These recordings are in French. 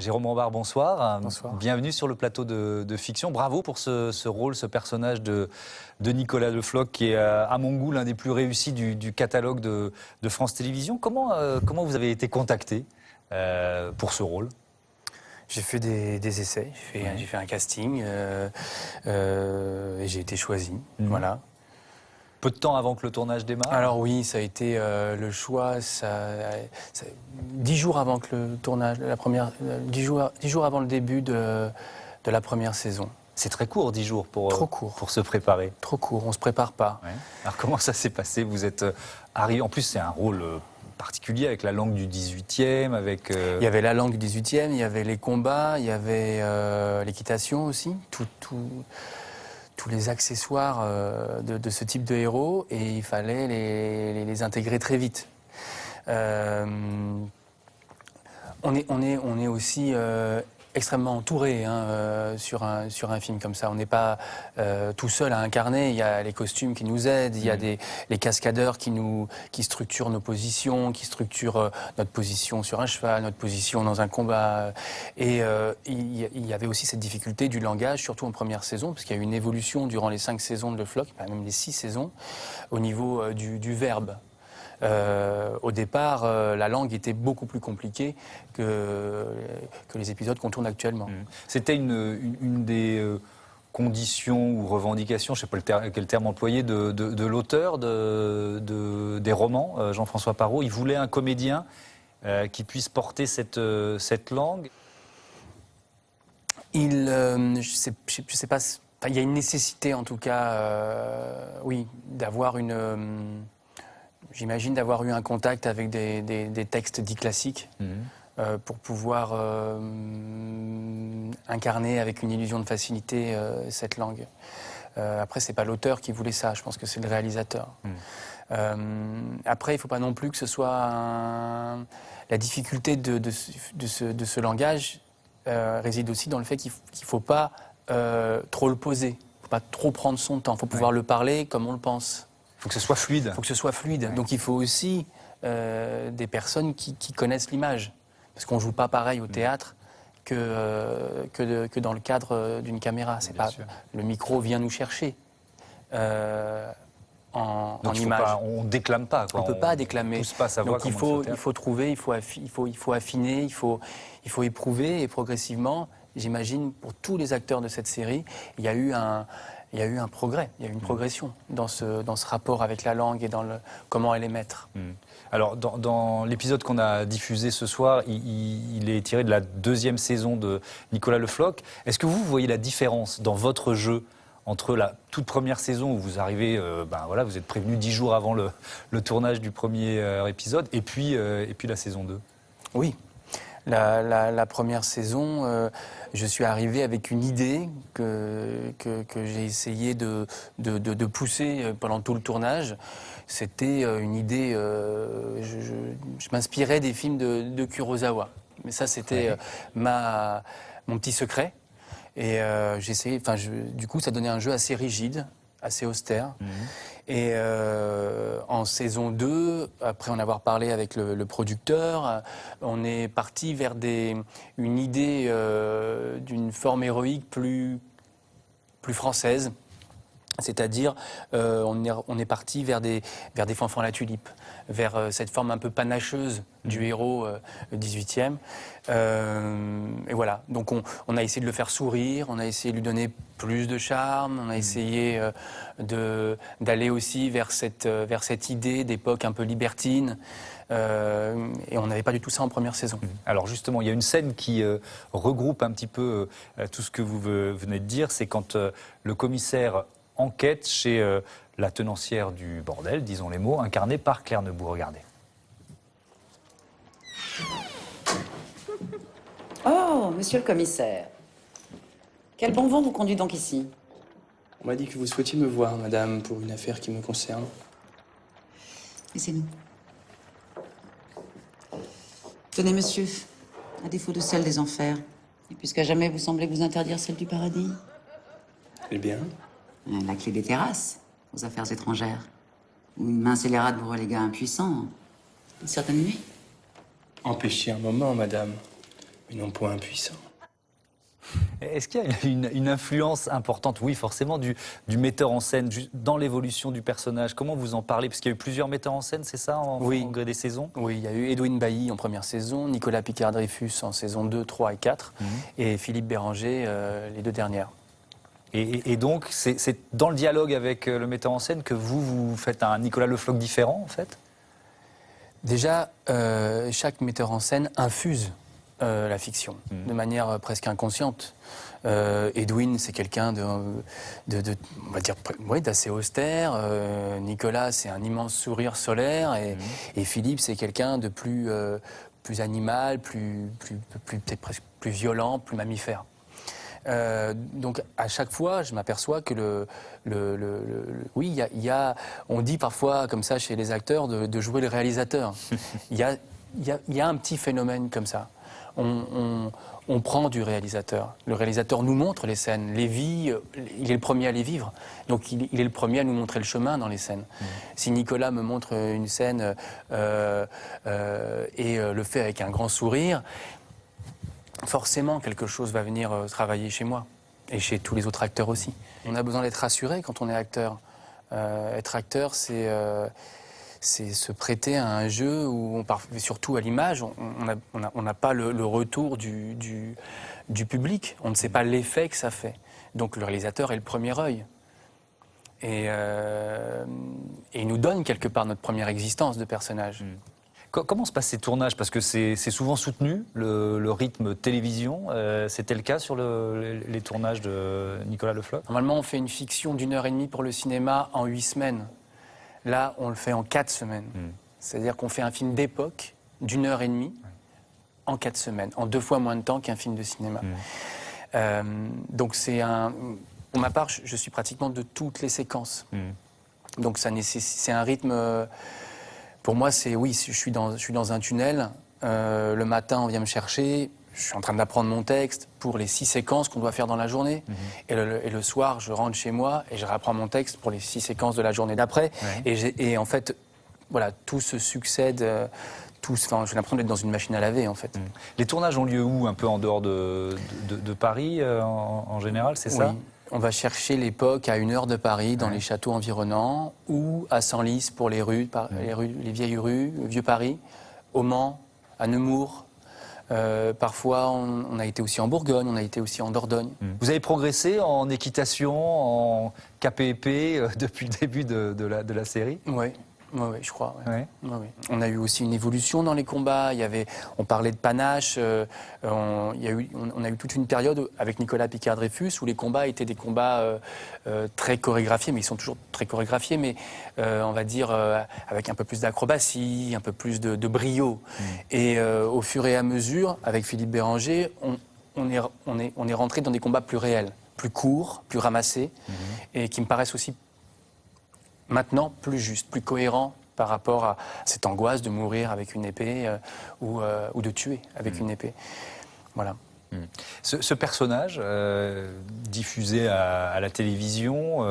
Jérôme Rambard, bonsoir. Bonsoir. Bienvenue sur le plateau de Fiction. Bravo pour ce rôle, ce personnage de Nicolas Le Floch, qui est à mon goût l'un des plus réussis du catalogue de France Télévisions. Comment vous avez été contacté pour ce rôle? J'ai fait des essais, j'ai fait un casting et j'ai été choisi. Voilà. Peu de temps avant que le tournage démarre? Alors oui, ça a été le choix, 10 jours avant que le tournage, 10 jours avant le début de la première saison. C'est très court, 10 jours Trop court. pour se préparer. Trop court, on se prépare pas. Ouais. Alors comment ça s'est passé? Vous êtes arrivé, en plus c'est un rôle particulier avec la langue du 18e, avec... Il y avait la langue du 18e, il y avait les combats, il y avait l'équitation aussi, tous les accessoires de ce type de héros, et il fallait les intégrer très vite. On est aussi extrêmement entouré sur un film comme ça. On n'est pas tout seul à incarner. Il y a les costumes qui nous aident, il y a les cascadeurs qui structurent nos positions, qui structurent notre position sur un cheval, notre position dans un combat. Et il y avait aussi cette difficulté du langage, surtout en première saison, parce qu'il y a eu une évolution durant les 5 saisons de Le Floch, même les 6 saisons, au niveau du verbe. Au départ, la langue était beaucoup plus compliquée que les épisodes qu'on tourne actuellement. C'était une des conditions ou revendications, je ne sais pas quel terme employer, de l'auteur des romans, Jean-François Parrot. Il voulait un comédien qui puisse porter cette langue. Je sais pas, il y a une nécessité en tout cas, oui, d'avoir j'imagine d'avoir eu un contact avec des textes dits classiques pour pouvoir incarner avec une illusion de facilité cette langue. Après, c'est pas l'auteur qui voulait ça, je pense que c'est le réalisateur. Après, il ne faut pas non plus que ce soit la difficulté de ce langage réside aussi dans le fait qu'il ne faut pas trop le poser, il ne faut pas trop prendre son temps, il faut pouvoir le parler comme on le pense. Il faut que ce soit fluide. Il faut que ce soit fluide. Ouais. Donc il faut aussi des personnes qui connaissent l'image. Parce qu'on ne joue pas pareil au théâtre que dans le cadre d'une caméra. C'est pas, le micro vient nous chercher en image. On ne déclame pas. On ne peut pas déclamer. Tout se passe à voix. Donc il faut trouver, il faut affiner, il faut éprouver. Et progressivement, j'imagine, pour tous les acteurs de cette série, il y a eu un progrès, il y a eu une progression dans ce rapport avec la langue et dans comment elle est maître. Alors, dans l'épisode qu'on a diffusé ce soir, il est tiré de la 2e saison de Nicolas Le Floch. Est-ce que vous voyez la différence dans votre jeu entre la toute première saison où vous arrivez, vous êtes prévenu 10 jours avant le tournage du premier épisode, et puis la saison 2? Oui. La première saison, je suis arrivé avec une idée que j'ai essayé de pousser pendant tout le tournage. C'était une idée, je m'inspirais des films de Kurosawa. Mais ça, c'était mon petit secret. Et j'essayais, du coup, ça donnait un jeu assez rigide, assez austère. Et en saison 2, après en avoir parlé avec le producteur, on est parti vers une idée d'une forme héroïque plus française. C'est-à-dire, on est parti vers des fanfans à la tulipe, vers cette forme un peu panacheuse du héros 18e. Et voilà, donc on a essayé de le faire sourire, on a essayé de lui donner plus de charme, on a essayé d'aller aussi vers cette idée d'époque un peu libertine. Et on n'avait pas du tout ça en première saison. Alors justement, il y a une scène qui regroupe un petit peu tout ce que vous venez de dire, c'est quand le commissaire enquête chez la tenancière du bordel, disons les mots, incarnée par Claire Nebout. Regardez. Oh, monsieur le commissaire. Quel bon vent vous conduit donc ici? On m'a dit que vous souhaitiez me voir, madame, pour une affaire qui me concerne. Laissez-nous. Tenez, monsieur, à défaut de celle des enfers, et puisqu'à jamais vous semblez vous interdire celle du paradis. Eh bien? La clé des terrasses, aux affaires étrangères. Où une main scélérate vous relégua impuissant. Une certaine nuit. Empêchez un moment, madame. mais non point impuissant. Est-ce qu'il y a une influence importante, oui forcément, du metteur en scène dans l'évolution du personnage? Comment vous en parlez? Parce qu'il y a eu plusieurs metteurs en scène, c'est ça, Oui. au gré des saisons? Oui, il y a eu Edwin Bailly en première saison, Nicolas Picard-Dreyfus en saison 2, 3 et 4, et Philippe Béranger les 2 dernières. Et donc, c'est dans le dialogue avec le metteur en scène que vous faites un Nicolas Le Floch différent, en fait? Déjà, chaque metteur en scène infuse la fiction, de manière presque inconsciente. Edwin, c'est quelqu'un on va dire, d'assez austère. Nicolas, c'est un immense sourire solaire. Et Philippe, c'est quelqu'un de plus animal, peut-être presque plus violent, plus mammifère. Donc à chaque fois, je m'aperçois que oui, on dit parfois comme ça chez les acteurs de jouer le réalisateur. Il y a un petit phénomène comme ça. On prend du réalisateur. Le réalisateur nous montre les scènes, les vit, il est le premier à les vivre. Donc il est le premier à nous montrer le chemin dans les scènes. Si Nicolas me montre une scène et le fait avec un grand sourire, forcément quelque chose va venir travailler chez moi et chez tous les autres acteurs aussi. On a besoin d'être rassuré quand on est acteur. Être acteur, c'est se prêter à un jeu où, surtout à l'image, on n'a pas le retour du public. On ne sait pas l'effet que ça fait. Donc le réalisateur est le premier œil. Et il nous donne quelque part notre première existence de personnage. Comment se passent ces tournages? Parce que c'est souvent soutenu, le rythme télévision. C'était le cas sur les tournages de Nicolas Le Floch? Normalement, on fait une fiction d'1h30 pour le cinéma en 8 semaines. Là, on le fait en 4 semaines. C'est-à-dire qu'on fait un film d'époque d'1h30 en 4 semaines, en 2 fois moins de temps qu'un film de cinéma. Donc pour ma part, je suis pratiquement de toutes les séquences. Donc c'est un rythme... Pour moi, je suis dans un tunnel. Le matin, on vient me chercher. Je suis en train d'apprendre mon texte pour les 6 séquences qu'on doit faire dans la journée. Et le soir, je rentre chez moi et je réapprends mon texte pour les 6 séquences de la journée d'après. Et en fait, voilà, tout se succède. J'ai l'impression d'être dans une machine à laver, en fait. Les tournages ont lieu où? Un peu en dehors de Paris, en général, c'est ça? Oui. On va chercher l'époque à 1 heure de Paris, dans les châteaux environnants, ou à Senlis pour les vieilles rues, le vieux Paris, au Mans, à Nemours. Parfois, on a été aussi en Bourgogne, on a été aussi en Dordogne. Vous avez progressé en équitation, en KPP depuis le début de la série? Oui, je crois. Ouais. Oui. On a eu aussi une évolution dans les combats. On parlait de panache. On a eu toute une période avec Nicolas Picard-Dreyfus où les combats étaient des combats très chorégraphiés, mais ils sont toujours très chorégraphiés, mais on va dire avec un peu plus d'acrobatie, un peu plus de brio. Et au fur et à mesure, avec Philippe Béranger, on est rentré dans des combats plus réels, plus courts, plus ramassés, et qui me paraissent aussi maintenant plus juste, plus cohérent par rapport à cette angoisse de mourir avec une épée ou de tuer avec une épée. Voilà. Ce personnage, diffusé à la télévision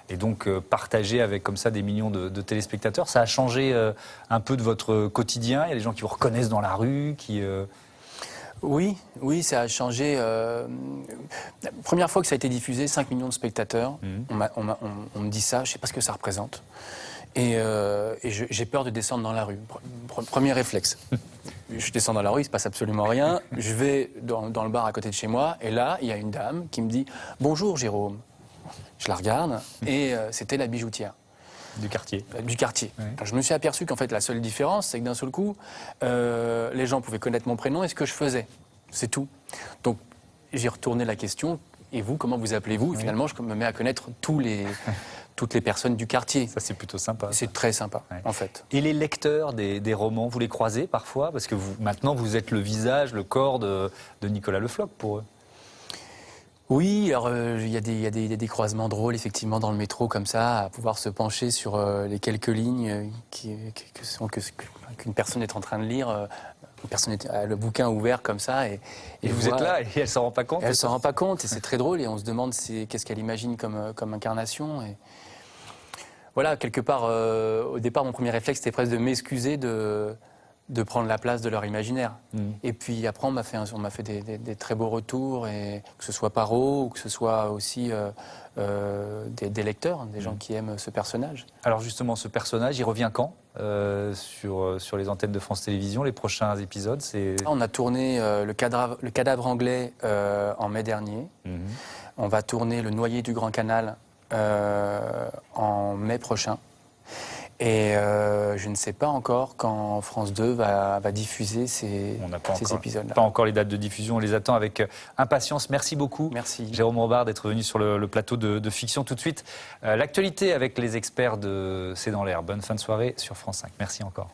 et donc partagé avec comme ça des millions de téléspectateurs, ça a changé un peu de votre quotidien? Il y a des gens qui vous reconnaissent dans la rue, qui... Oui, ça a changé. La première fois que ça a été diffusé, 5 millions de spectateurs. On me dit ça, je ne sais pas ce que ça représente. Et j'ai peur de descendre dans la rue. Premier réflexe. Je descends dans la rue, il ne se passe absolument rien. Je vais dans le bar à côté de chez moi, et là, il y a une dame qui me dit « Bonjour Jérôme ». Je la regarde, et c'était la bijoutière. Du quartier. Du quartier. Ouais. Je me suis aperçu qu'en fait, la seule différence, c'est que d'un seul coup, les gens pouvaient connaître mon prénom et ce que je faisais. C'est tout. Donc, j'ai retourné la question. Et vous, comment vous appelez-vous? Et finalement, je me mets à connaître toutes les personnes du quartier. Ça, c'est plutôt sympa. C'est très sympa, en fait. Et les lecteurs des romans, vous les croisez parfois? Parce que maintenant, vous êtes le visage, le corps de Nicolas Le Floch pour eux. Oui, alors il y a des croisements drôles, effectivement, dans le métro, comme ça, à pouvoir se pencher sur les quelques lignes qu'une personne est en train de lire. Une personne a le bouquin ouvert comme ça. Et vous êtes là et elle ne s'en rend pas compte? Elle ne s'en rend pas compte, et c'est très drôle, et on se demande qu'est-ce qu'elle imagine comme incarnation. Et voilà, quelque part, au départ, mon premier réflexe, c'était presque de m'excuser de prendre la place de leur imaginaire. Mmh. Et puis après, on m'a fait des très beaux retours, et que ce soit Paro ou que ce soit aussi des lecteurs, des gens qui aiment ce personnage. Alors justement, ce personnage, il revient quand sur les antennes de France Télévisions, les prochains épisodes On a tourné le cadavre anglais en mai dernier. On va tourner Le Noyé du Grand Canal en mai prochain. Et je ne sais pas encore quand France 2 va diffuser ces épisodes-là. Pas encore les dates de diffusion, on les attend avec impatience. Merci beaucoup, Merci. Jérôme Robard, d'être venu sur le plateau de Fiction. Tout de suite, l'actualité avec les experts de C'est dans l'air. Bonne fin de soirée sur France 5. Merci encore.